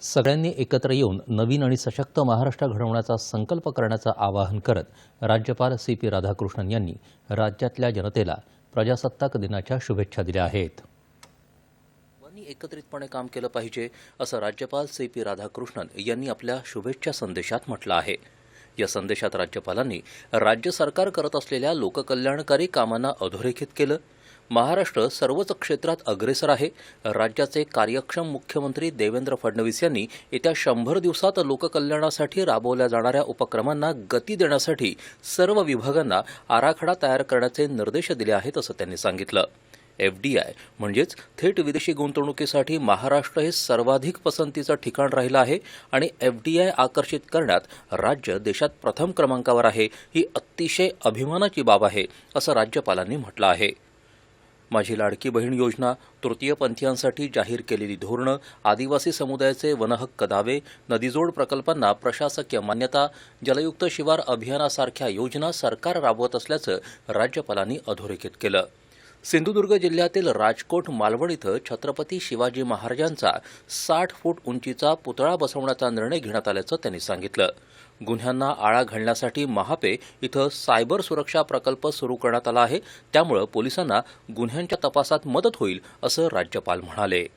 सगळ्यांनी एकत्र येऊन नवीन आणि सशक्त महाराष्ट्र घडवण्याचा संकल्प करण्याचं आवाहन करत राज्यपाल सी.पी. राधाकृष्णन यांनी राज्यातल्या जनतेला प्रजासत्ताक दिनाच्या शुभेच्छा दिल्या आहेत. सर्वांनी एकत्रितपणे काम केलं पाहिजे असं राज्यपाल सी.पी. राधाकृष्णन यांनी आपल्या शुभेच्छा संदेशात म्हटलं आहे. या संदेशात राज्यपालांनी राज्य सरकार करत असलेल्या लोककल्याणकारी कामांना अधोरेखित केलं. महाराष्ट्र सर्वच क्षेत्रात अग्रेसर आहे. राज्याचे कार्यक्षम मुख्यमंत्री देवेंद्र फडणवीस यांनी येत्या 100 दिवसात लोककल्याणासाठी राबवल्या जाणाऱ्या उपक्रमांना गती देण्यासाठी सर्व विभागांना आराखडा तयार करण्याचे निर्देश दिले आहेत असं त्यांनी सांगितलं. FDI म्हणजेच थेट विदेशी गुंतवणुकीसाठी महाराष्ट्र हे सर्वाधिक पसंतीचं ठिकाण राहिलं आहे आणि FDI आकर्षित करण्यात राज्य देशात प्रथम क्रमांकावर आहे. ही अतिशय अभिमानाची बाब आहे असं राज्यपालांनी म्हटलं आहे. माझी लाडकी बहीण योजना, तृतीयपंथीयांसाठी जाहीर केलेली धोरणं, आदिवासी समुदायाचे वनहक्क दावे, नदीजोड प्रकल्पांना प्रशासकीय मान्यता, जलयुक्त शिवार अभियानासारख्या योजना सरकार राबवत असल्याचं राज्यपालांनी अधोरेखित केलं. सिंधुदुर्ग जिल्ह्यातील राजकोट मालवण इथं छत्रपती शिवाजी महाराजांचा 60 फूट उंचीचा पुतळा बसवण्याचा निर्णय घेण्यात आल्याचं त्यांनी सांगितलं. गुन्ह्यांना आळा घालण्यासाठी महापे इथं सायबर सुरक्षा प्रकल्प सुरू करण्यात आला आहे. त्यामुळे पोलिसांना गुन्ह्यांच्या तपासात मदत होईल असं राज्यपाल म्हणाले.